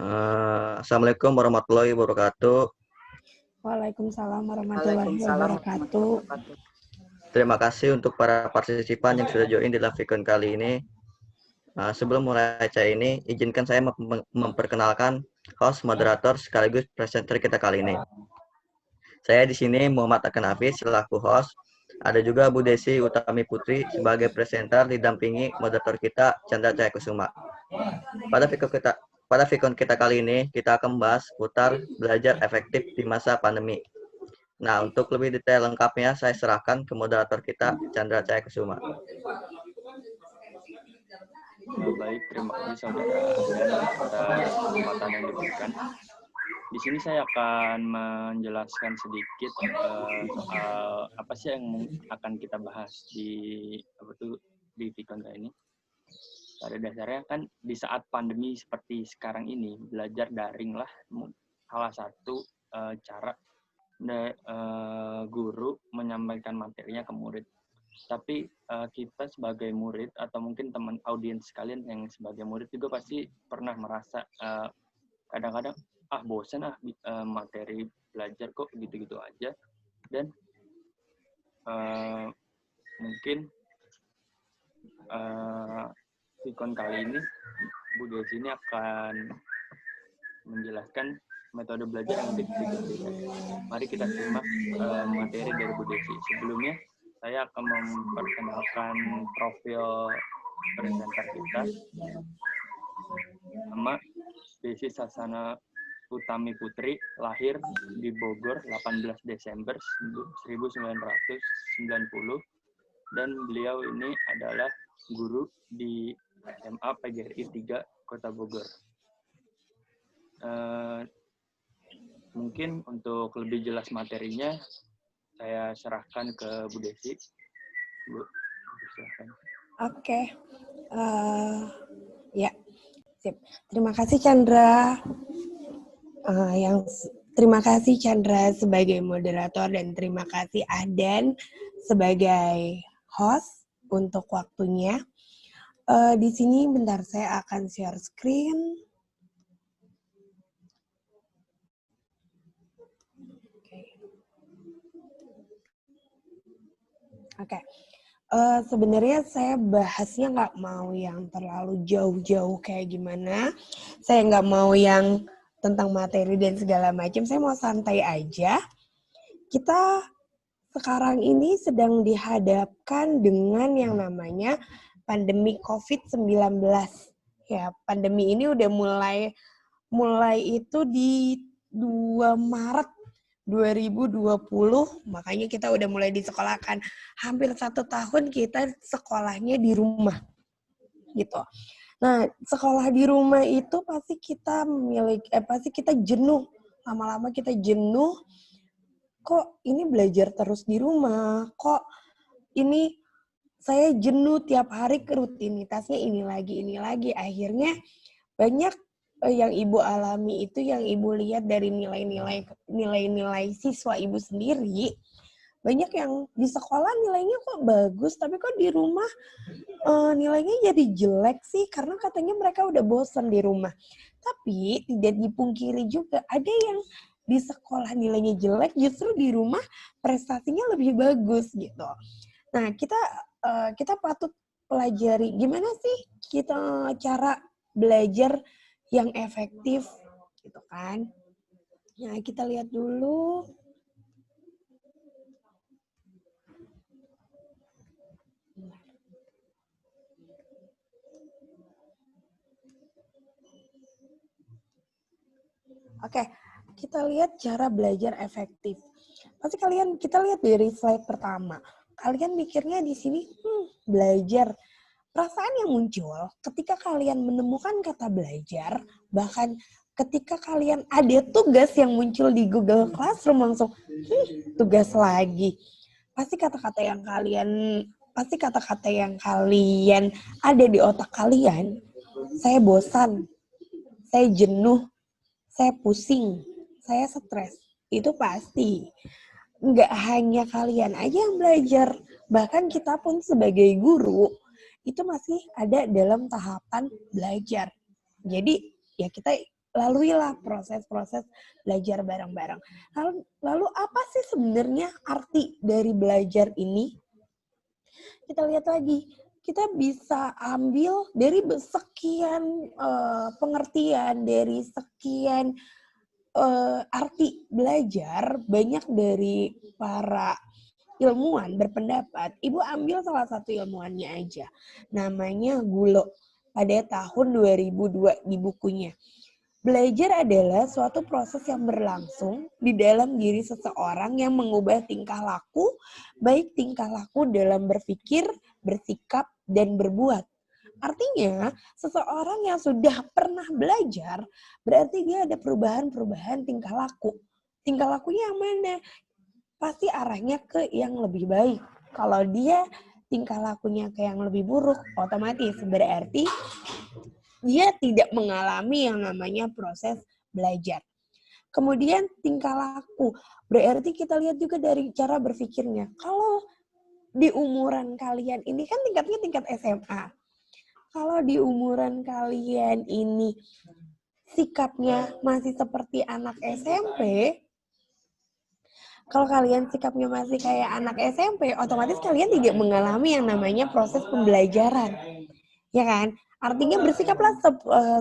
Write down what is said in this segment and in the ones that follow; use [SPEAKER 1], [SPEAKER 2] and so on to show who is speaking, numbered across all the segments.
[SPEAKER 1] Assalamualaikum warahmatullahi wabarakatuh.
[SPEAKER 2] Waalaikumsalam warahmatullahi
[SPEAKER 3] Waalaikumsalam
[SPEAKER 2] wabarakatuh.
[SPEAKER 3] warahmatullahi wabarakatuh.
[SPEAKER 1] Terima kasih untuk para partisipan yang sudah join di live weekend kali ini. Sebelum mulai acara ini, izinkan saya memperkenalkan host, moderator, sekaligus presenter kita kali ini. Saya di sini Muhammad Akan Hafiz selaku host. Ada juga Bu Desi Utami Putri sebagai presenter didampingi moderator kita Chandra Cahaya Kusuma. Pada Vicon kita kali ini, kita akan membahas putar belajar efektif di masa pandemi. Nah, untuk lebih detail lengkapnya, saya serahkan ke moderator kita, Chandra Cahaya Kusuma.
[SPEAKER 4] Baik, terima kasih saudara dan atas kesempatan yang diberikan. Di sini saya akan menjelaskan sedikit soal apa sih yang akan kita bahas di Vicon kali ini. Pada dasarnya kan di saat pandemi seperti sekarang ini, belajar daring lah salah satu cara guru menyampaikan materinya ke murid. Tapi kita sebagai murid atau mungkin teman audiens sekalian yang sebagai murid juga pasti pernah merasa kadang-kadang bosan materi belajar kok gitu-gitu aja. Dan mungkin Vicon kali ini Bu Desi ini akan menjelaskan metode belajar yang diberikan. Mari kita simak materi dari Bu Desi. Sebelumnya saya akan memperkenalkan profil presenter kita. Nama Desi Sasana Utami Putri, lahir di Bogor 18 Desember 1990, dan beliau ini adalah guru di SMA PGRI 3 Kota Bogor. Mungkin untuk lebih jelas materinya, saya serahkan ke Bu Desi. Bu, silahkan.
[SPEAKER 2] Oke. Ya, sip. Terima kasih Chandra. Terima kasih Chandra sebagai moderator dan terima kasih Ahdan sebagai host untuk waktunya. Di sini bentar saya akan share screen. Oke. Sebenarnya saya bahasnya nggak mau yang terlalu jauh-jauh kayak gimana. Saya nggak mau yang tentang materi dan segala macam. Saya mau santai aja. Kita sekarang ini sedang dihadapkan dengan yang namanya pandemi COVID-19. Ya, pandemi ini udah mulai itu di 2 Maret 2020, makanya kita udah mulai disekolahkan. Hampir 1 tahun kita sekolahnya di rumah, gitu. Nah, sekolah di rumah itu pasti kita jenuh. Lama-lama kita jenuh. Kok ini belajar terus di rumah? Kok ini saya jenuh tiap hari rutinitasnya ini lagi. Akhirnya banyak yang ibu alami itu, yang ibu lihat dari nilai-nilai siswa ibu sendiri, banyak yang di sekolah nilainya kok bagus, tapi kok di rumah nilainya jadi jelek sih, karena katanya mereka udah bosan di rumah. Tapi tidak dipungkiri juga ada yang di sekolah nilainya jelek, justru di rumah prestasinya lebih bagus gitu. Nah, kita patut pelajari gimana sih kita cara belajar yang efektif, gitu kan. Nah, kita lihat dulu. Oke, kita lihat cara belajar efektif. Pasti kita lihat dari slide pertama. Kalian mikirnya di sini, belajar. Perasaan yang muncul ketika kalian menemukan kata belajar, bahkan ketika kalian ada tugas yang muncul di Google Classroom langsung, tugas lagi. Pasti kata-kata yang kalian ada di otak kalian, saya bosan, saya jenuh, saya pusing, saya stres. Itu pasti. Nggak hanya kalian aja yang belajar, bahkan kita pun sebagai guru, itu masih ada dalam tahapan belajar. Jadi ya kita laluilah proses-proses belajar bareng-bareng. Lalu apa sih sebenarnya arti dari belajar ini? Kita lihat lagi, kita bisa ambil dari sekian pengertian, dari sekian arti belajar, banyak dari para ilmuwan berpendapat, Ibu ambil salah satu ilmuwannya aja, namanya Gulo, pada tahun 2002 di bukunya. Belajar adalah suatu proses yang berlangsung di dalam diri seseorang yang mengubah tingkah laku, baik tingkah laku dalam berpikir, bersikap, dan berbuat. Artinya, seseorang yang sudah pernah belajar, berarti dia ada perubahan-perubahan tingkah laku. Tingkah lakunya yang mana? Pasti arahnya ke yang lebih baik. Kalau dia tingkah lakunya ke yang lebih buruk, otomatis berarti dia tidak mengalami yang namanya proses belajar. Kemudian tingkah laku, berarti kita lihat juga dari cara berpikirnya. Kalau di umuran kalian ini kan tingkatnya tingkat SMA. Kalau di umuran kalian ini sikapnya masih seperti anak SMP, kalau kalian sikapnya masih kayak anak SMP, otomatis kalian tidak mengalami yang namanya proses pembelajaran. Ya kan? Artinya bersikaplah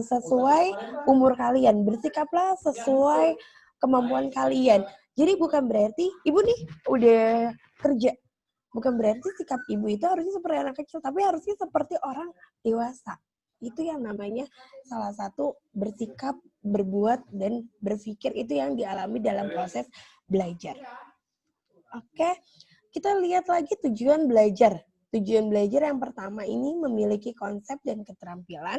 [SPEAKER 2] sesuai umur kalian, bersikaplah sesuai kemampuan kalian. Jadi bukan berarti ibu nih udah kerja, bukan berarti sikap ibu itu harusnya seperti anak kecil, tapi harusnya seperti orang dewasa. Itu yang namanya salah satu bersikap, berbuat, dan berpikir itu yang dialami dalam proses belajar. Oke, kita lihat lagi tujuan belajar. Tujuan belajar yang pertama ini memiliki konsep dan keterampilan.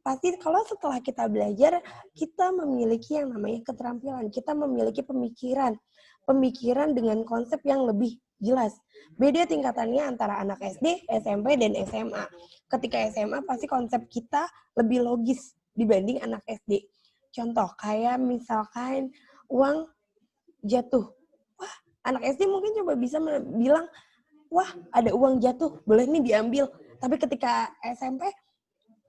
[SPEAKER 2] Pasti kalau setelah kita belajar, kita memiliki yang namanya keterampilan. Kita memiliki pemikiran. Pemikiran dengan konsep yang lebih jelas. Beda tingkatannya antara anak SD, SMP, dan SMA. Ketika SMA pasti konsep kita lebih logis dibanding anak SD. Contoh, kayak misalkan uang jatuh. Wah, anak SD mungkin coba bisa bilang, wah ada uang jatuh, boleh nih diambil. Tapi ketika SMP,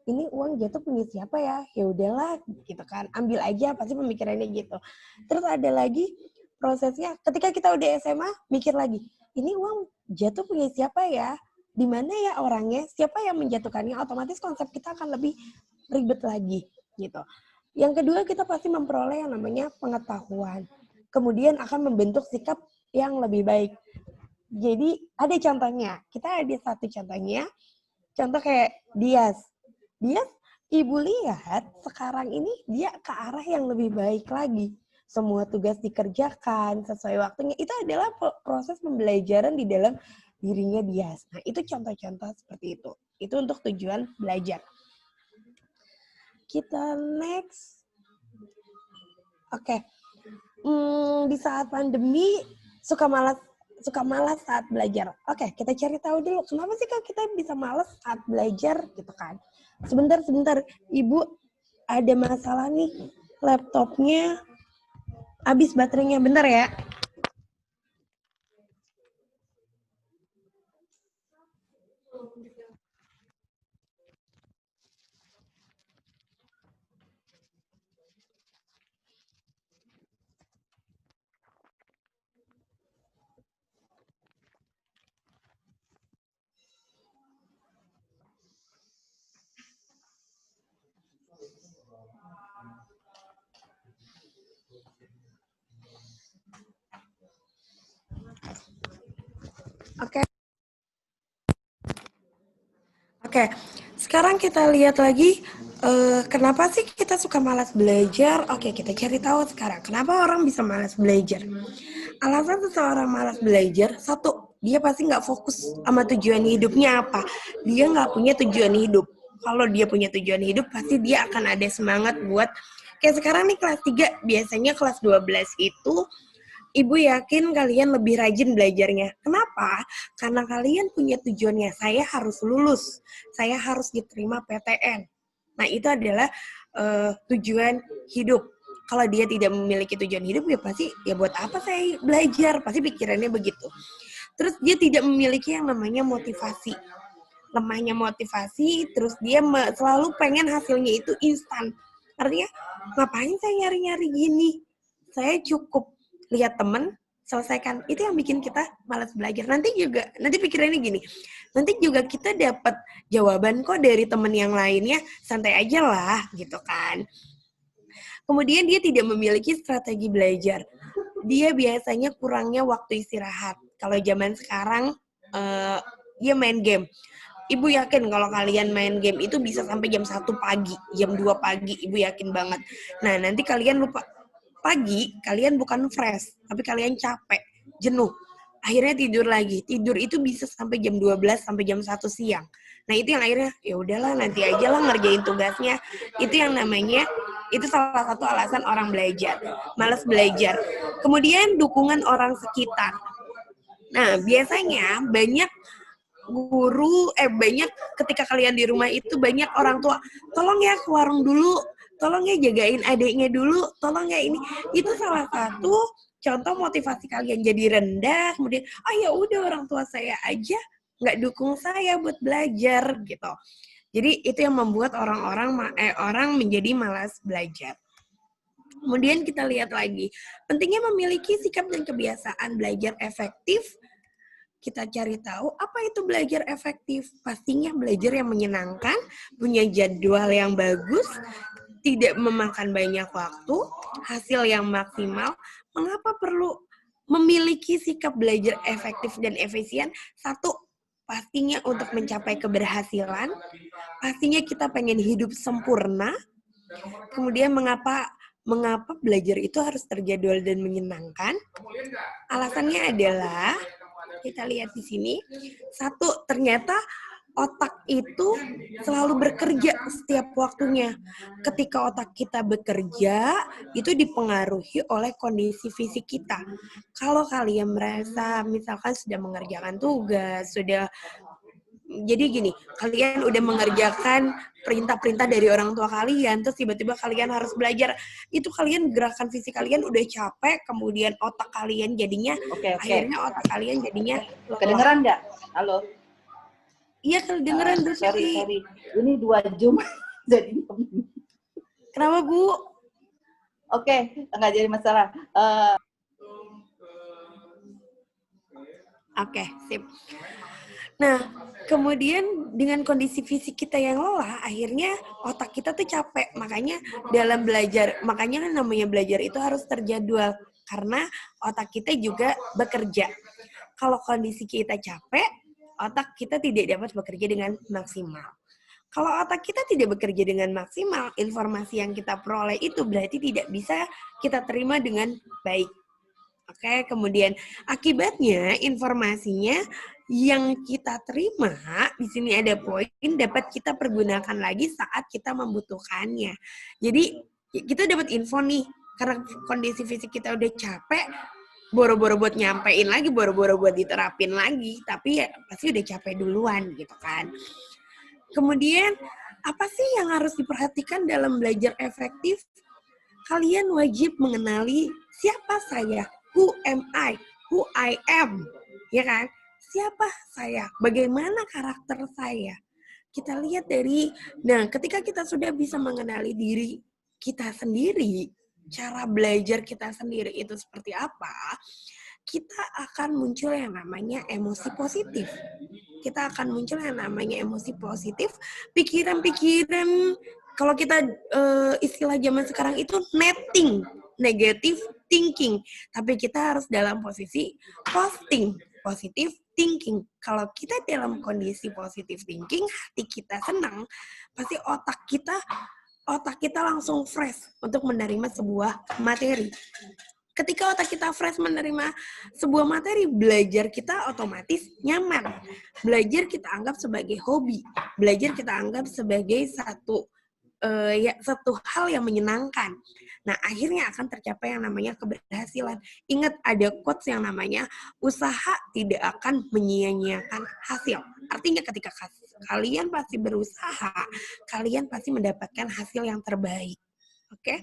[SPEAKER 2] ini uang jatuh punya siapa ya? Ya udahlah, gitu kan. Ambil aja, pasti pemikirannya gitu. Terus ada lagi prosesnya, ketika kita udah SMA, mikir lagi, ini uang jatuh punya siapa ya? Di mana ya orangnya? Siapa yang menjatuhkannya? Otomatis konsep kita akan lebih ribet lagi, gitu. Yang kedua, kita pasti memperoleh yang namanya pengetahuan. Kemudian akan membentuk sikap yang lebih baik. Jadi ada contohnya, kita ada satu contohnya, contoh kayak Dias, ibu lihat sekarang ini dia ke arah yang lebih baik lagi. Semua tugas dikerjakan sesuai waktunya, itu adalah proses pembelajaran di dalam dirinya Dias. Nah itu contoh-contoh seperti itu. Itu untuk tujuan belajar. Kita next. Oke. Di saat pandemi suka malas saat belajar. Oke, kita cari tahu dulu kenapa sih kak kita bisa malas saat belajar gitu kan. Sebentar, Ibu ada masalah nih, laptopnya habis baterainya, bentar ya. Oke, sekarang kita lihat lagi kenapa sih kita suka malas belajar. Oke, kita cari tahu sekarang kenapa orang bisa malas belajar. Alasan seseorang malas belajar, satu, dia pasti nggak fokus sama tujuan hidupnya apa. Dia nggak punya tujuan hidup. Kalau dia punya tujuan hidup, pasti dia akan ada semangat buat, kayak sekarang nih kelas 3, biasanya kelas 12 itu, Ibu yakin kalian lebih rajin belajarnya. Kenapa? Karena kalian punya tujuannya. Saya harus lulus. Saya harus diterima PTN. Nah, itu adalah tujuan hidup. Kalau dia tidak memiliki tujuan hidup, ya pasti, ya buat apa saya belajar? Pasti pikirannya begitu. Terus dia tidak memiliki yang namanya motivasi. Lemahnya motivasi, terus dia selalu pengen hasilnya itu instan. Artinya, ngapain saya nyari-nyari gini? Saya cukup lihat temen, selesaikan. Itu yang bikin kita malas belajar. Nanti pikirannya gini, nanti juga kita dapat jawaban kok dari temen yang lainnya, santai aja lah, gitu kan. Kemudian dia tidak memiliki strategi belajar. Dia biasanya kurangnya waktu istirahat. Kalau zaman sekarang, dia main game. Ibu yakin kalau kalian main game itu bisa sampai jam 1 pagi, jam 2 pagi, Ibu yakin banget. Nah, nanti kalian lupa. Pagi, kalian bukan fresh, tapi kalian capek, jenuh. Akhirnya tidur lagi. Tidur itu bisa sampai jam 12 sampai jam 1 siang. Nah, itu yang akhirnya, ya udahlah nanti aja lah ngerjain tugasnya. Itu yang namanya, itu salah satu alasan orang belajar. Malas belajar. Kemudian dukungan orang sekitar. Nah, biasanya banyak banyak ketika kalian di rumah itu banyak orang tua, tolong ya ke warung dulu, tolong ya jagain adiknya dulu, tolong ya ini. Itu salah satu contoh motivasi kalian jadi rendah, kemudian, ya udah orang tua saya aja nggak dukung saya buat belajar gitu. Jadi itu yang membuat orang menjadi malas belajar. Kemudian kita lihat lagi, pentingnya memiliki sikap dan kebiasaan belajar efektif. Kita cari tahu apa itu belajar efektif. Pastinya belajar yang menyenangkan, punya jadwal yang bagus, tidak memakan banyak waktu, hasil yang maksimal. Mengapa perlu memiliki sikap belajar efektif dan efisien? Satu, pastinya untuk mencapai keberhasilan. Pastinya kita pengen hidup sempurna. Kemudian mengapa belajar itu harus terjadwal dan menyenangkan? Alasannya adalah, kita lihat di sini, satu, ternyata otak itu selalu bekerja setiap waktunya. Ketika otak kita bekerja, itu dipengaruhi oleh kondisi fisik kita. Kalau kalian merasa misalkan sudah mengerjakan tugas, jadi gini, kalian udah mengerjakan perintah-perintah dari orang tua kalian, terus tiba-tiba kalian harus belajar, itu kalian gerakan fisik kalian udah capek, kemudian otak kalian jadinya, akhirnya otak kalian jadinya lelah.
[SPEAKER 3] Kedengeran nggak? Halo?
[SPEAKER 2] Iya, kedengeran.
[SPEAKER 3] Sorry. Ini 2 jam. Jadi
[SPEAKER 2] kenapa, Bu?
[SPEAKER 3] Oke, nggak jadi masalah.
[SPEAKER 2] Oke, sip. Nah, kemudian dengan kondisi fisik kita yang lelah, akhirnya otak kita tuh capek. Makanya dalam belajar, makanya namanya belajar itu harus terjadwal. Karena otak kita juga bekerja. Kalau kondisi kita capek, otak kita tidak dapat bekerja dengan maksimal. Kalau otak kita tidak bekerja dengan maksimal, informasi yang kita peroleh itu berarti tidak bisa kita terima dengan baik. Oke, kemudian akibatnya informasinya yang kita terima, di sini ada poin, dapat kita pergunakan lagi saat kita membutuhkannya. Jadi kita dapat info nih, karena kondisi fisik kita udah capek, boro-boro buat nyampein lagi, boro-boro buat diterapin lagi, tapi ya pasti udah capek duluan gitu kan. Kemudian apa sih yang harus diperhatikan dalam belajar efektif? Kalian wajib mengenali siapa saya. Who am I? Who I am? Ya kan? Siapa saya? Bagaimana karakter saya? Kita lihat ketika kita sudah bisa mengenali diri kita sendiri, cara belajar kita sendiri itu seperti apa, kita akan muncul yang namanya emosi positif. Kita akan muncul yang namanya emosi positif, pikiran-pikiran, kalau kita istilah zaman sekarang itu netting, negative thinking. Tapi kita harus dalam posisi positive thinking. Kalau kita dalam kondisi positive thinking, hati kita senang, pasti otak kita langsung fresh untuk menerima sebuah materi. Ketika otak kita fresh menerima sebuah materi, belajar kita otomatis nyaman. Belajar kita anggap sebagai hobi. Belajar kita anggap sebagai satu hal yang menyenangkan. Nah, akhirnya akan tercapai yang namanya keberhasilan. Ingat, ada quotes yang namanya, usaha tidak akan menyia-nyiakan hasil. Artinya ketika kalian pasti berusaha, kalian pasti mendapatkan hasil yang terbaik. Oke?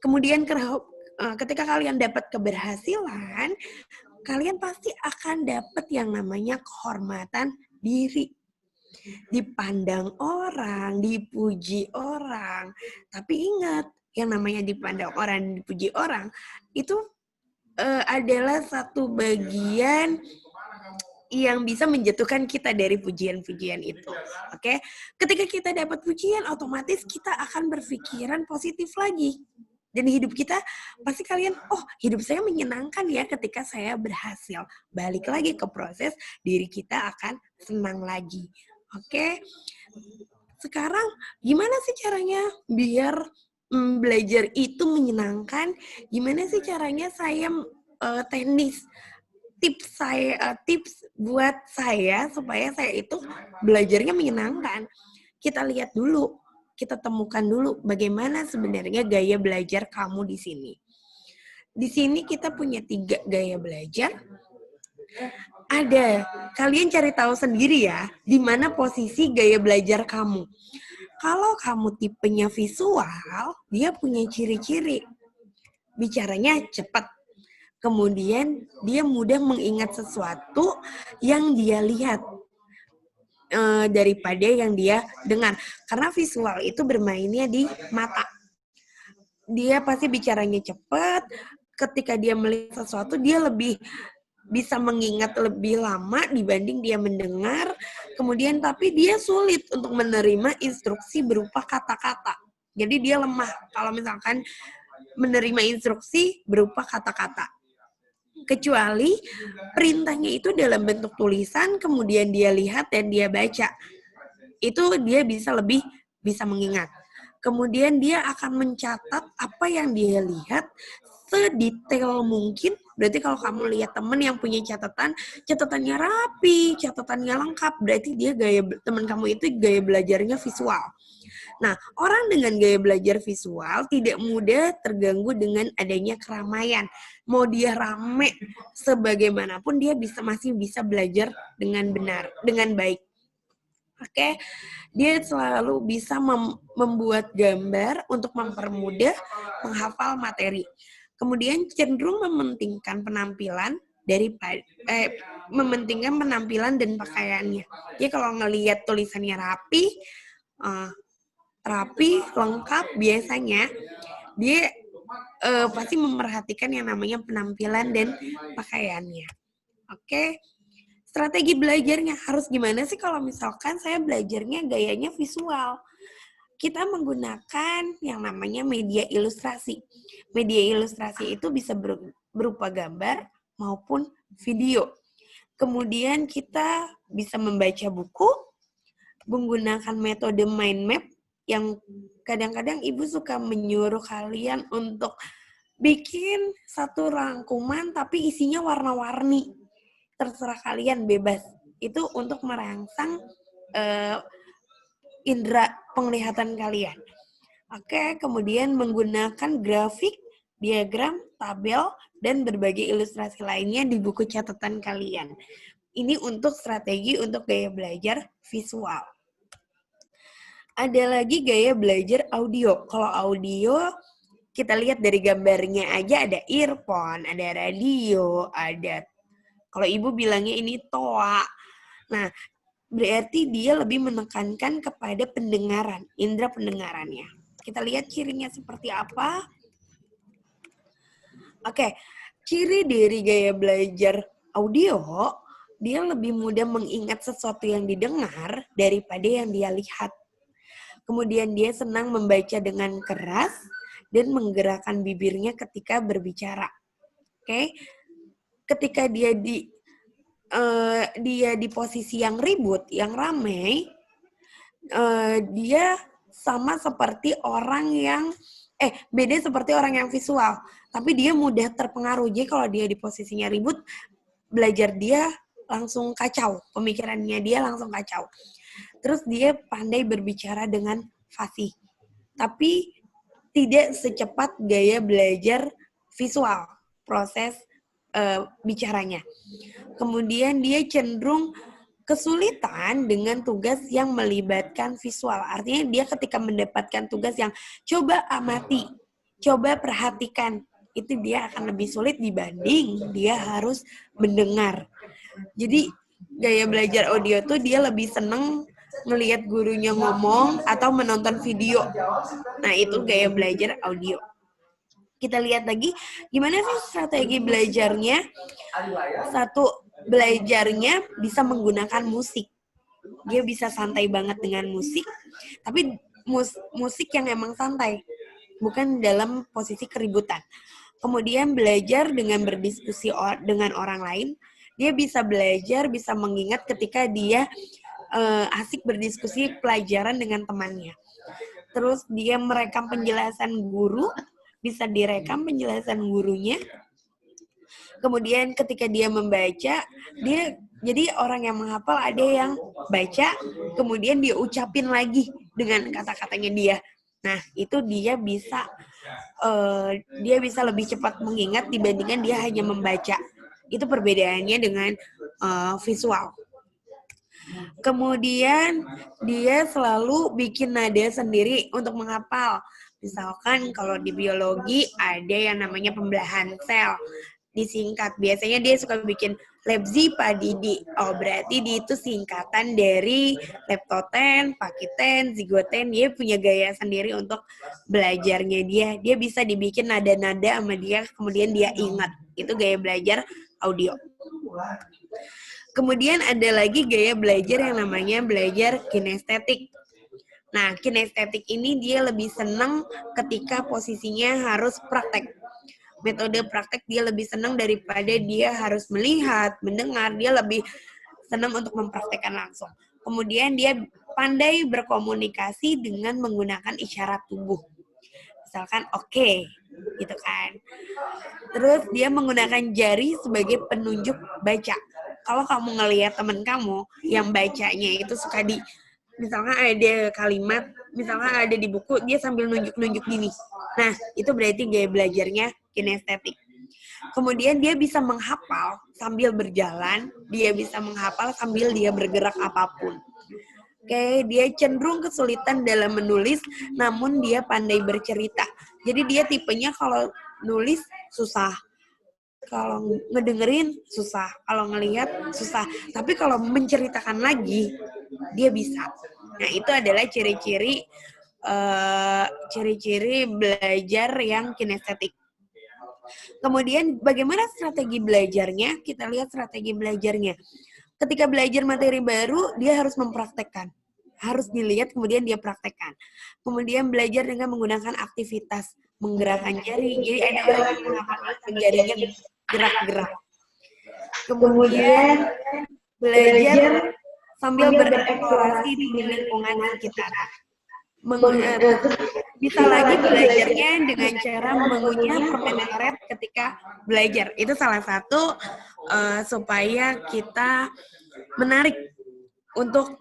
[SPEAKER 2] Kemudian ketika kalian dapat keberhasilan, kalian pasti akan dapat yang namanya kehormatan diri. dipandang orang, dipuji orang. Tapi ingat, yang namanya dipandang orang, dipuji orang, itu adalah satu bagian yang bisa menjatuhkan kita dari pujian-pujian itu. Oke? Ketika kita dapat pujian, otomatis kita akan berpikiran positif lagi. Dan hidup kita, pasti kalian, oh hidup saya menyenangkan ya ketika saya berhasil. Balik lagi ke proses, diri kita akan senang lagi. Oke? Sekarang gimana sih caranya biar belajar itu menyenangkan? Gimana sih caranya saya teknis? Tips buat saya supaya saya itu belajarnya menyenangkan. Kita lihat dulu, kita temukan dulu bagaimana sebenarnya gaya belajar kamu di sini. Di sini kita punya 3 gaya belajar. Ada, kalian cari tahu sendiri ya, di mana posisi gaya belajar kamu. Kalau kamu tipenya visual, dia punya ciri-ciri. Bicaranya cepat. Kemudian dia mudah mengingat sesuatu yang dia lihat daripada yang dia dengar. Karena visual itu bermainnya di mata. Dia pasti bicaranya cepat. Ketika dia melihat sesuatu, dia lebih bisa mengingat lebih lama dibanding dia mendengar. Kemudian tapi dia sulit untuk menerima instruksi berupa kata-kata. Jadi dia lemah kalau misalkan menerima instruksi berupa kata-kata. Kecuali perintahnya itu dalam bentuk tulisan, kemudian dia lihat dan dia baca. Itu dia bisa mengingat. Kemudian dia akan mencatat apa yang dia lihat sedetail mungkin. Berarti kalau kamu lihat teman yang punya catatannya rapi, catatannya lengkap, berarti teman kamu itu gaya belajarnya visual. Nah, orang dengan gaya belajar visual tidak mudah terganggu dengan adanya keramaian. Mau dia rame sebagaimanapun, dia masih bisa belajar dengan benar, dengan baik. Oke, dia selalu bisa membuat gambar untuk mempermudah menghafal materi. Kemudian cenderung mementingkan penampilan mementingkan penampilan dan pakaiannya. Jadi kalau ngelihat tulisannya rapi, lengkap, biasanya dia pasti memerhatikan yang namanya penampilan dan pakaiannya. Oke, strategi belajarnya harus gimana sih kalau misalkan saya belajarnya gayanya visual? Kita menggunakan yang namanya media ilustrasi. Media ilustrasi itu bisa berupa gambar maupun video. Kemudian kita bisa membaca buku, menggunakan metode mind map, yang kadang-kadang ibu suka menyuruh kalian untuk bikin satu rangkuman tapi isinya warna-warni. Terserah kalian, bebas. Itu untuk merangsang indera penglihatan kalian. Oke, kemudian menggunakan grafik, diagram, tabel, dan berbagai ilustrasi lainnya di buku catatan kalian. Ini untuk strategi untuk gaya belajar visual. Ada lagi gaya belajar audio. Kalau audio, kita lihat dari gambarnya aja ada earphone, ada radio, ada, kalau ibu bilangnya ini toa. Nah, berarti dia lebih menekankan kepada pendengaran, indera pendengarannya. Kita lihat cirinya seperti apa. Oke, ciri dari gaya belajar audio, dia lebih mudah mengingat sesuatu yang didengar daripada yang dia lihat. Kemudian dia senang membaca dengan keras dan menggerakkan bibirnya ketika berbicara. Oke, ketika dia di posisi yang ribut, yang ramai, dia sama seperti orang yang beda seperti orang yang visual, tapi dia mudah terpengaruh. Jadi kalau dia di posisinya ribut, belajar dia langsung kacau, pemikirannya dia langsung kacau. Terus dia pandai berbicara dengan fasih, tapi tidak secepat gaya belajar visual, proses bicaranya. Kemudian dia cenderung kesulitan dengan tugas yang melibatkan visual. Artinya dia ketika mendapatkan tugas yang coba amati, coba perhatikan, itu dia akan lebih sulit dibanding dia harus mendengar. Jadi gaya belajar audio tuh dia lebih seneng ngelihat gurunya ngomong atau menonton video. Nah, itu gaya belajar audio. Kita lihat lagi gimana sih strategi belajarnya. Satu, belajarnya bisa menggunakan musik. Dia bisa santai banget dengan musik, tapi musik yang emang santai, bukan dalam posisi keributan. Kemudian belajar dengan berdiskusi dengan orang lain. Dia bisa belajar, bisa mengingat ketika dia asik berdiskusi pelajaran dengan temannya. Terus dia merekam penjelasan guru, bisa direkam penjelasan gurunya. Kemudian ketika dia membaca, dia jadi orang yang menghafal ada yang baca, kemudian dia ucapin lagi dengan kata-katanya dia. Nah, itu dia bisa lebih cepat mengingat dibandingkan dia hanya membaca. Itu perbedaannya dengan visual. Kemudian dia selalu bikin nada sendiri untuk menghafal. Misalkan kalau di biologi ada yang namanya pembelahan sel. Disingkat. Biasanya dia suka bikin lepsipadidi. Oh, berarti dia itu singkatan dari leptoten, pakiten, zigoten. Dia punya gaya sendiri untuk belajarnya dia. Dia bisa dibikin nada-nada sama dia, kemudian dia ingat. Itu gaya belajar audio. Kemudian ada lagi gaya belajar yang namanya belajar kinestetik. Nah, kinestetik ini dia lebih senang ketika posisinya harus praktek. Metode praktek dia lebih senang daripada dia harus melihat, mendengar. Dia lebih senang untuk mempraktekkan langsung. Kemudian dia pandai berkomunikasi dengan menggunakan isyarat tubuh. Misalkan oke, gitu kan. Terus dia menggunakan jari sebagai penunjuk baca. Kalau kamu ngelihat teman kamu yang bacanya itu suka misalnya ada kalimat, misalnya ada di buku, dia sambil nunjuk-nunjuk gini. Nah, itu berarti gaya belajarnya kinestetik. Kemudian dia bisa menghafal sambil berjalan, dia bisa menghafal sambil dia bergerak apapun. Oke, dia cenderung kesulitan dalam menulis, namun dia pandai bercerita. Jadi dia tipenya kalau nulis susah. Kalau ngedengerin susah, kalau ngelihat susah. Tapi kalau menceritakan lagi, dia bisa. Nah, itu adalah ciri-ciri belajar yang kinestetik. Kemudian bagaimana strategi belajarnya? Kita lihat strategi belajarnya. Ketika belajar materi baru, dia harus mempraktekkan. Harus dilihat, kemudian dia praktekkan. Kemudian belajar dengan menggunakan aktivitas, menggerakkan jari. Jadi ada orang yang menggunakan jarinya gerak-gerak. Kemudian belajar sambil bereksplorasi di lingkungan sekitar. Bisa lagi belajarnya dengan cara mengunyah permen karet ketika belajar. Itu salah satu supaya kita menarik untuk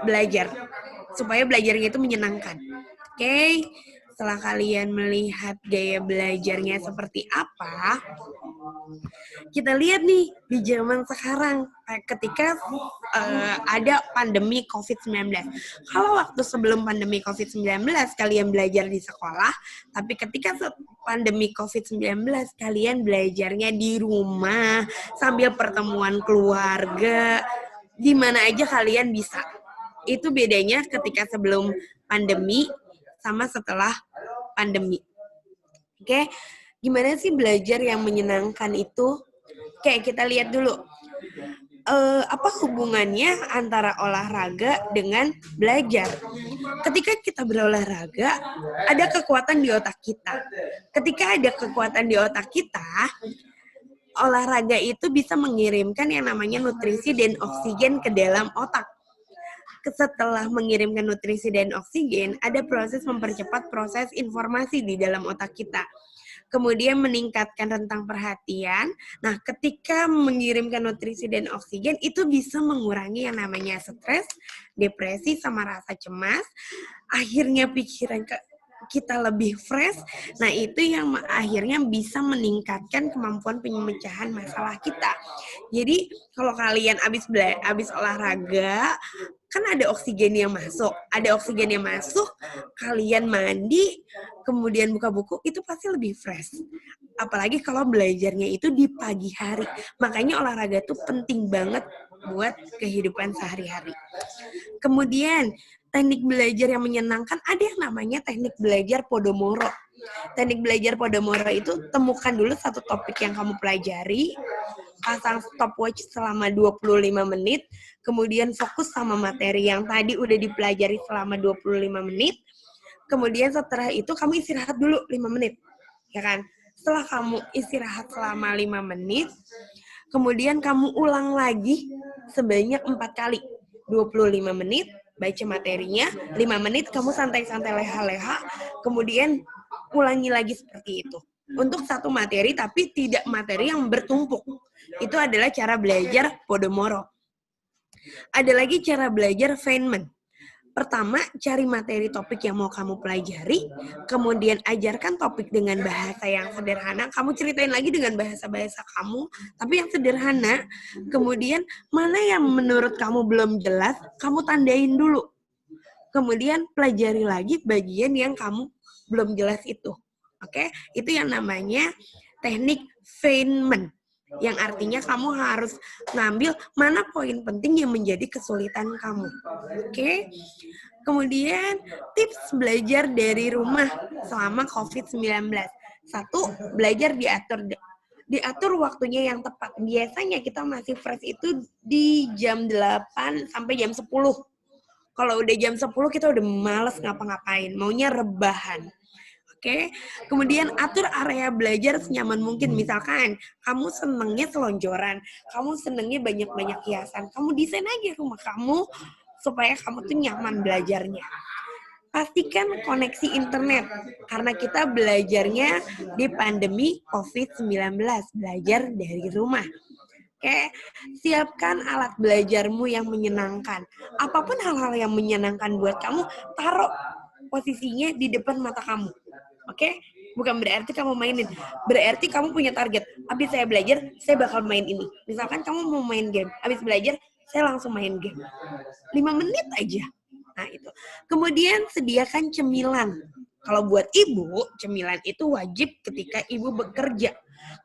[SPEAKER 2] belajar. Supaya belajarnya itu menyenangkan. Oke, setelah kalian melihat gaya belajarnya seperti apa, kita lihat nih di zaman sekarang ketika ada pandemi COVID-19. Kalau waktu sebelum pandemi COVID-19 kalian belajar di sekolah, tapi ketika pandemi COVID-19 kalian belajarnya di rumah sambil pertemuan keluarga, di mana aja kalian bisa. Itu bedanya ketika sebelum pandemi sama setelah pandemi. Oke, gimana sih belajar yang menyenangkan itu? Oke, kita lihat dulu. Apa hubungannya antara olahraga dengan belajar? Ketika kita berolahraga, ada kekuatan di otak kita. Ketika ada kekuatan di otak kita, olahraga itu bisa mengirimkan yang namanya nutrisi dan oksigen ke dalam otak. Setelah mengirimkan nutrisi dan oksigen, ada proses mempercepat proses informasi di dalam otak kita. Kemudian meningkatkan rentang perhatian. Nah, ketika mengirimkan nutrisi dan oksigen, itu bisa mengurangi yang namanya stres, depresi, sama rasa cemas. Akhirnya pikiran kita lebih fresh. Nah, itu yang akhirnya bisa meningkatkan kemampuan pemecahan masalah kita. Jadi, kalau kalian habis olahraga, kan ada oksigen yang masuk. Ada oksigen yang masuk, kalian mandi, kemudian buka buku, itu pasti lebih fresh. Apalagi kalau belajarnya itu di pagi hari. Makanya olahraga itu penting banget buat kehidupan sehari-hari. Kemudian teknik belajar yang menyenangkan ada yang namanya teknik belajar Podomoro. Teknik belajar Podomoro itu temukan dulu satu topik yang kamu pelajari, pasang stopwatch selama 25 menit, kemudian fokus sama materi yang tadi udah dipelajari selama 25 menit, kemudian setelah itu kamu istirahat dulu 5 menit, ya kan? Setelah kamu istirahat selama 5 menit, kemudian kamu ulang lagi sebanyak 4 kali. 25 menit, baca materinya, 5 menit kamu santai-santai leha-leha, kemudian ulangi lagi seperti itu. Untuk satu materi, tapi tidak materi yang bertumpuk. Itu adalah cara belajar Podomoro. Ada lagi cara belajar Feynman. Pertama, cari materi topik yang mau kamu pelajari, kemudian ajarkan topik dengan bahasa yang sederhana, kamu ceritain lagi dengan bahasa-bahasa kamu, tapi yang sederhana, kemudian mana yang menurut kamu belum jelas, kamu tandain dulu. Kemudian pelajari lagi bagian yang kamu belum jelas itu. Oke, itu yang namanya teknik Feynman. Yang artinya kamu harus ngambil mana poin penting yang menjadi kesulitan kamu. Oke. Kemudian tips belajar dari rumah selama COVID-19. 1, belajar diatur waktunya yang tepat. Biasanya kita masih fresh itu di jam 8 sampai jam 10. Kalau udah jam 10 kita udah males ngapa-ngapain, maunya rebahan. Oke, kemudian atur area belajar senyaman mungkin. Misalkan kamu senengnya selonjoran, kamu senengnya banyak-banyak hiasan, kamu desain aja rumah kamu supaya kamu tuh nyaman belajarnya. Pastikan koneksi internet, karena kita belajarnya di pandemi COVID-19, belajar dari rumah. Oke, siapkan alat belajarmu yang menyenangkan. Apapun hal-hal yang menyenangkan buat kamu, taruh posisinya di depan mata kamu. Oke, bukan berarti kamu mainin. Berarti kamu punya target. Habis saya belajar, saya bakal main ini. Misalkan kamu mau main game. Habis belajar, saya langsung main game. 5 menit aja. Nah, itu. Kemudian sediakan cemilan. Kalau buat ibu, cemilan itu wajib ketika ibu bekerja.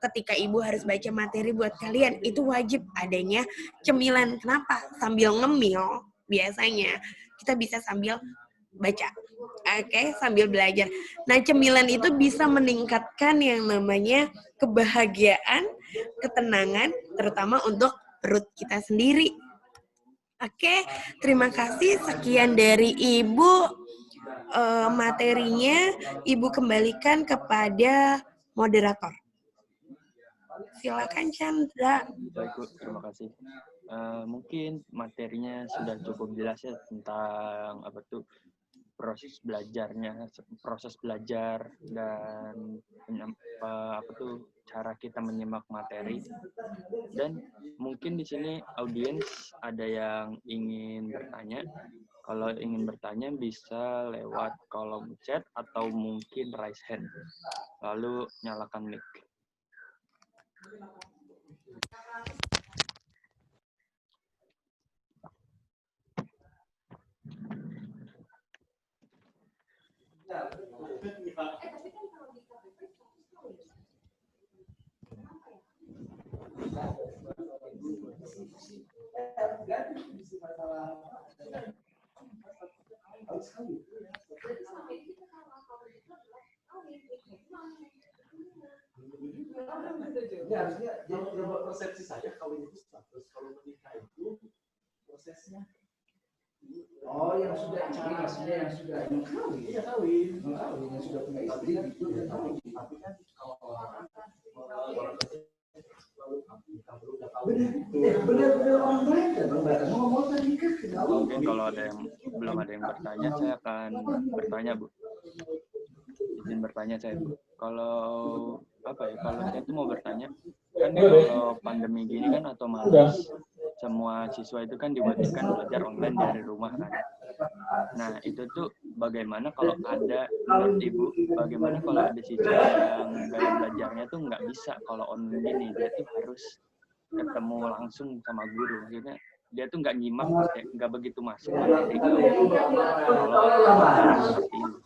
[SPEAKER 2] Ketika ibu harus baca materi buat kalian, itu wajib adanya cemilan. Kenapa? Sambil ngemil, biasanya kita bisa sambil baca. Oke, sambil belajar. Nah, cemilan itu bisa meningkatkan yang namanya kebahagiaan, ketenangan, terutama untuk perut kita sendiri. Oke, terima kasih. Sekian dari Ibu. Materinya Ibu kembalikan kepada moderator. Silakan Chandra.
[SPEAKER 4] Baik, Bu, terima kasih. Mungkin materinya sudah cukup jelas ya tentang apa tuh proses belajarnya, proses belajar dan apa tuh cara kita menyimak materi. Dan mungkin di sini audiens ada yang ingin bertanya. Kalau ingin bertanya bisa lewat kolom chat atau mungkin raise hand. Lalu nyalakan mic.
[SPEAKER 5] Ya, harusnya jangan persepsi saya kawin itu status, kalau menikah itu prosesnya. Oh, yang sudah ini maksudnya yang sudah kawin, ya kawin, yang sudah punya istri itu ya kawin. Tapi kan kalau orang benar-benar orang baik kan, orang ngomong tadi kan.
[SPEAKER 4] Mungkin kalau belum ada yang bertanya, saya akan bertanya, Bu. Izin bertanya saya, Bu. Kalau kalau saya tuh mau bertanya, kan kalau pandemi gini kan otomatis semua siswa itu kan diwajibkan belajar online dari rumah kan. Nah, itu tuh bagaimana kalau ada, menurut Ibu, bagaimana kalau ada siswa yang gaya belajarnya tuh nggak bisa kalau online gini, dia tuh harus ketemu langsung sama guru, maksudnya dia tuh nggak nyimak, nggak begitu masuk materi kalau cara seperti ini.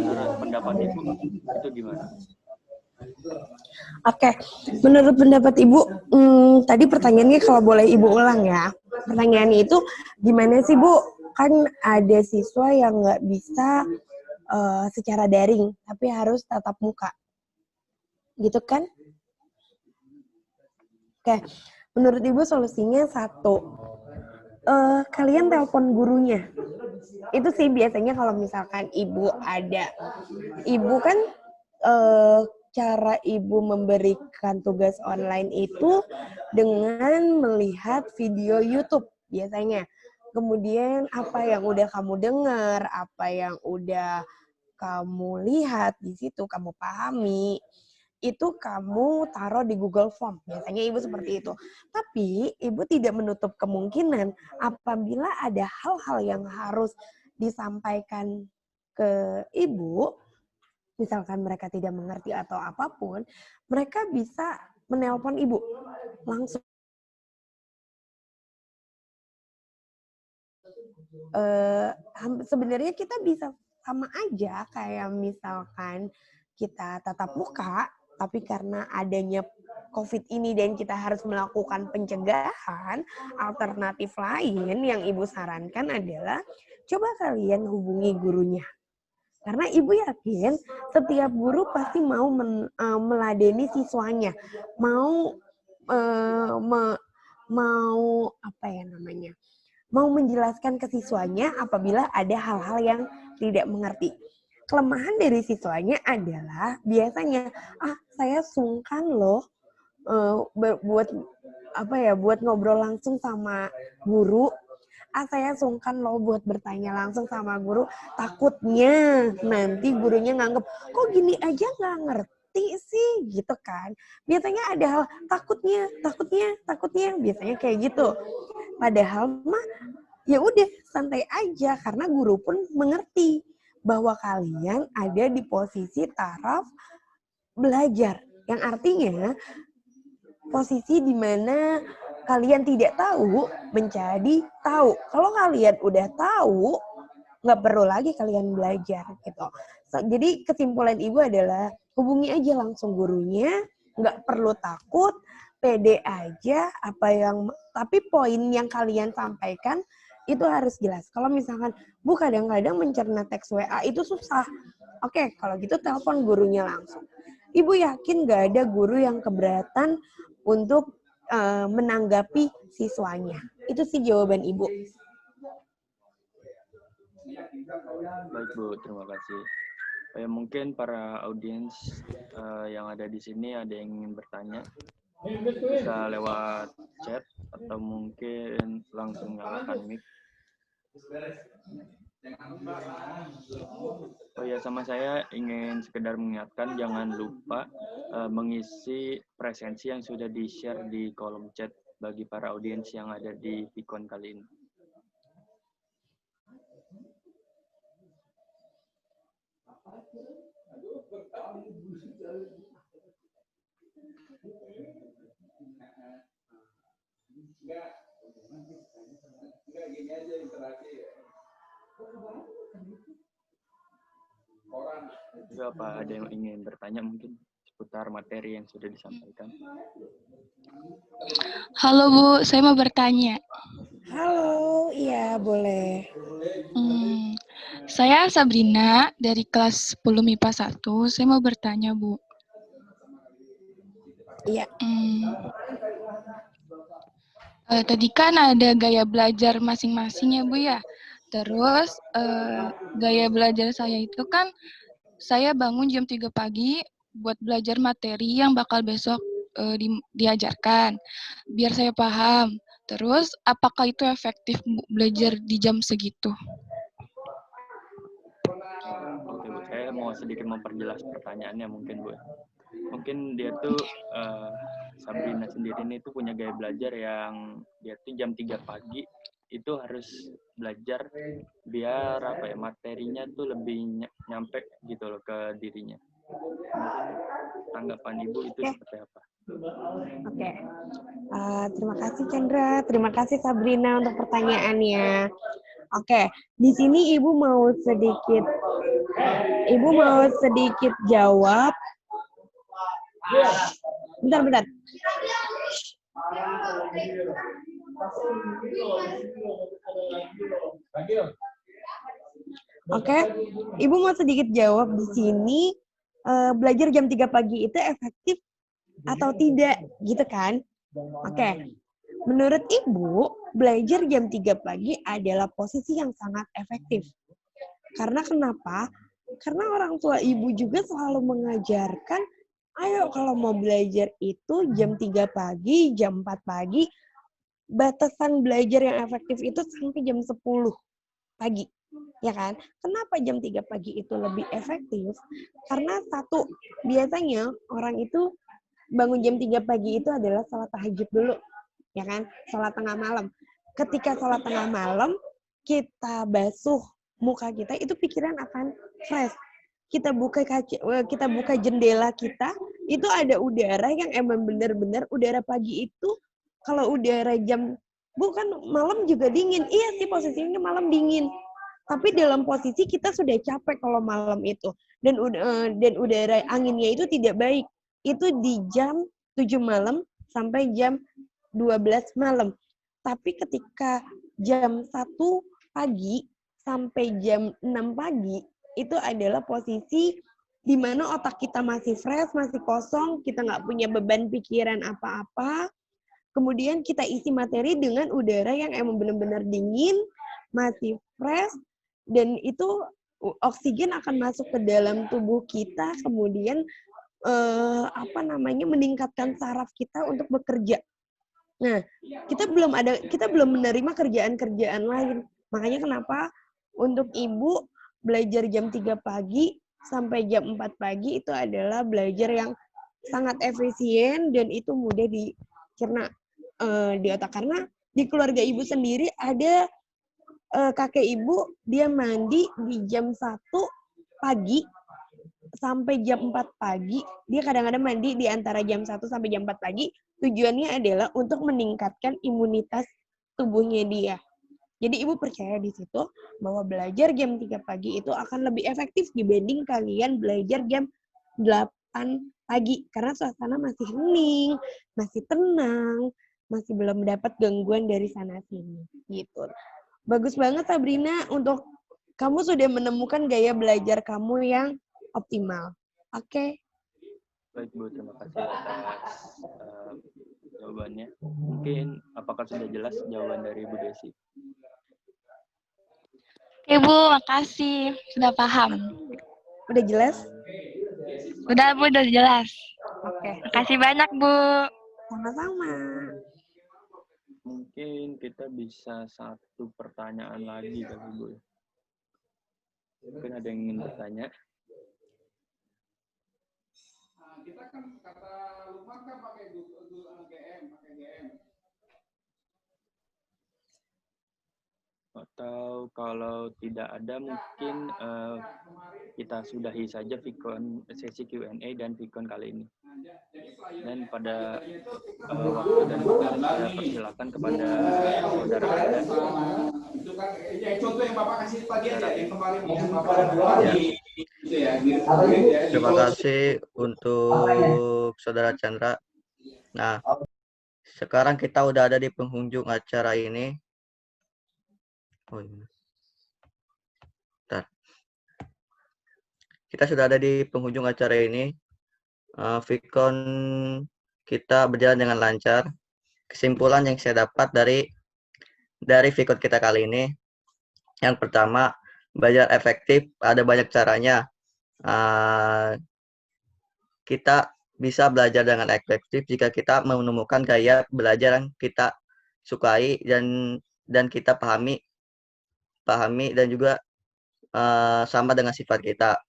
[SPEAKER 4] Menurut pendapat Ibu, itu gimana?
[SPEAKER 2] Oke, menurut pendapat Ibu, tadi pertanyaannya kalau boleh Ibu ulang ya. Pertanyaannya itu, gimana sih Bu? Kan ada siswa yang nggak bisa secara daring, tapi harus tatap muka. Gitu kan? Oke, menurut Ibu solusinya satu, kalian telepon gurunya. Itu sih biasanya kalau misalkan Ibu kan cara Ibu memberikan tugas online itu dengan melihat video YouTube biasanya. Kemudian apa yang udah kamu dengar, apa yang udah kamu lihat di situ, kamu pahami, itu kamu taruh di Google Form. Biasanya Ibu seperti itu. Tapi Ibu tidak menutup kemungkinan apabila ada hal-hal yang harus disampaikan ke Ibu, misalkan mereka tidak mengerti atau apapun, mereka bisa menelpon Ibu langsung. Sebenarnya kita bisa sama aja kayak misalkan kita tatap muka, tapi karena adanya COVID ini dan kita harus melakukan pencegahan, alternatif lain yang Ibu sarankan adalah coba kalian hubungi gurunya. Karena Ibu yakin setiap guru pasti mau meladeni siswanya, mau mau menjelaskan ke siswanya apabila ada hal-hal yang tidak mengerti. Kelemahan dari siswanya adalah biasanya, saya sungkan loh buat ngobrol langsung sama guru. Saya sungkan loh buat bertanya langsung sama guru. Takutnya nanti gurunya nganggep, kok gini aja nggak ngerti sih, gitu kan. Biasanya ada hal takutnya, biasanya kayak gitu. Padahal mah ya udah santai aja karena guru pun mengerti bahwa kalian ada di posisi taraf belajar. Yang artinya posisi di mana kalian tidak tahu menjadi tahu. Kalau kalian udah tahu, nggak perlu lagi kalian belajar gitu. Jadi kesimpulan Ibu adalah hubungi aja langsung gurunya, nggak perlu takut, pede aja tapi poin yang kalian sampaikan itu harus jelas. Kalau misalkan Bu kadang-kadang mencerna teks WA itu susah. Oke, kalau gitu telepon gurunya langsung. Ibu yakin nggak ada guru yang keberatan untuk menanggapi siswanya. Itu sih jawaban Ibu.
[SPEAKER 4] Baik Bu, terima kasih. Mungkin para audiens yang ada di sini ada yang ingin bertanya, bisa lewat chat atau mungkin langsung nyalakan mic. Sama saya ingin sekedar mengingatkan jangan lupa mengisi presensi yang sudah di-share di kolom chat bagi para audiens yang ada di Vicon kali ini. Juga apa ada yang ingin bertanya mungkin seputar materi yang sudah disampaikan?
[SPEAKER 6] Halo Bu, saya mau bertanya.
[SPEAKER 2] Halo, iya boleh.
[SPEAKER 6] Saya Sabrina dari kelas 10 MIPA 1. Saya mau bertanya Bu.
[SPEAKER 2] Iya.
[SPEAKER 6] Tadi kan ada gaya belajar masing-masing ya Bu ya. Terus gaya belajar saya itu kan saya bangun jam 3 pagi buat belajar materi yang bakal besok diajarkan. Biar saya paham. Terus apakah itu efektif Bu, belajar di jam segitu?
[SPEAKER 4] Oke Bu, saya mau sedikit memperjelas pertanyaannya mungkin Bu. Mungkin dia tuh Sabrina sendiri ini tuh punya gaya belajar yang dia tuh jam 3 pagi itu harus belajar biar materinya tuh lebih nyampe gitu loh ke dirinya. Tanggapan Ibu itu seperti apa?
[SPEAKER 2] Oke. Terima kasih Chandra, terima kasih Sabrina untuk pertanyaannya. Oke, di sini Ibu mau sedikit jawab. Bentar. Oke, Ibu mau sedikit jawab di sini, belajar jam 3 pagi itu efektif atau tidak, gitu kan? Oke, menurut Ibu, belajar jam 3 pagi adalah posisi yang sangat efektif. Karena kenapa? Karena orang tua Ibu juga selalu mengajarkan, ayo kalau mau belajar itu jam 3 pagi, jam 4 pagi, batasan belajar yang efektif itu sampai jam 10 pagi. Ya kan? Kenapa jam 3 pagi itu lebih efektif? Karena satu, biasanya orang itu bangun jam 3 pagi itu adalah sholat tahajud dulu. Ya kan? Sholat tengah malam. Ketika sholat tengah malam, kita basuh muka kita, itu pikiran akan fresh. Kita buka kaca, kita buka jendela kita, itu ada udara yang emang benar-benar udara pagi itu, kalau udara jam, bukan malam juga dingin. Iya sih posisinya malam dingin. Tapi dalam posisi kita sudah capek kalau malam itu. Dan udara anginnya itu tidak baik. Itu di jam 7 malam sampai jam 12 malam. Tapi ketika jam 1 pagi sampai jam 6 pagi, itu adalah posisi di mana otak kita masih fresh, masih kosong, kita nggak punya beban pikiran apa-apa. Kemudian kita isi materi dengan udara yang emang benar-benar dingin, masih fresh, dan itu oksigen akan masuk ke dalam tubuh kita, kemudian meningkatkan saraf kita untuk bekerja. Nah, kita belum menerima kerjaan-kerjaan lain. Makanya kenapa untuk Ibu belajar jam 3 pagi sampai jam 4 pagi itu adalah belajar yang sangat efisien dan itu mudah dicerna di otak. Karena di keluarga Ibu sendiri ada kakek Ibu, dia mandi di jam 1 pagi sampai jam 4 pagi. Dia kadang-kadang mandi di antara jam 1 sampai jam 4 pagi. Tujuannya adalah untuk meningkatkan imunitas tubuhnya dia. Jadi Ibu percaya di situ bahwa belajar jam 3 pagi itu akan lebih efektif dibanding kalian belajar jam 8 pagi. Karena suasana masih hening, masih tenang, masih belum dapat gangguan dari sana-sini. Gitu. Bagus banget Sabrina, untuk kamu sudah menemukan gaya belajar kamu yang optimal. Oke.
[SPEAKER 4] Baik Bu, terima kasih atas jawabannya. Mungkin apakah sudah jelas jawaban dari Bu Desi?
[SPEAKER 6] Oke Bu, makasih. Sudah paham.
[SPEAKER 2] Udah jelas?
[SPEAKER 6] Udah Bu, udah jelas.
[SPEAKER 2] Oke.
[SPEAKER 6] Makasih banyak Bu.
[SPEAKER 2] Sama-sama.
[SPEAKER 4] Mungkin kita bisa satu pertanyaan lagi kali Bu. Mungkin ada yang ingin bertanya.
[SPEAKER 5] Kita kan kata Lukman kan pakai GM.
[SPEAKER 4] Atau kalau tidak ada mungkin kita sudahi saja sesi Q&A dan Vicon kali ini. Dan pada waktu dan saya persilakan kepada saudara Anda.
[SPEAKER 5] Itu kan contoh yang Bapak kasih tadi aja yang kemarin
[SPEAKER 1] Terima kasih untuk Saudara Chandra. Nah, sekarang kita udah ada di penghujung acara ini. Oh, ini. Bentar. Kita sudah ada di penghujung acara ini. Vicon kita berjalan dengan lancar. Kesimpulan yang saya dapat dari Vicon kita kali ini, yang pertama, belajar efektif ada banyak caranya. Kita bisa belajar dengan efektif jika kita menemukan gaya belajar yang kita sukai dan kita pahami dan juga sama dengan sifat kita.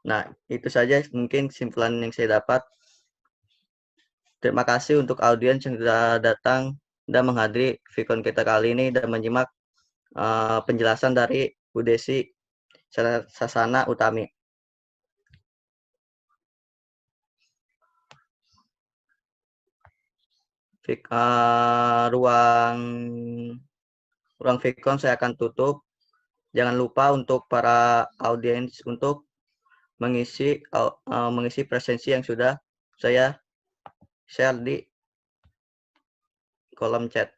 [SPEAKER 1] Nah, itu saja mungkin kesimpulan yang saya dapat. Terima kasih untuk audiens yang sudah datang dan menghadiri Vicon kita kali ini dan menyimak penjelasan dari Bu Desi Sasana Utami. Ruang Vicon saya akan tutup. Jangan lupa untuk para audiens untuk mengisi presensi yang sudah saya share di kolom chat.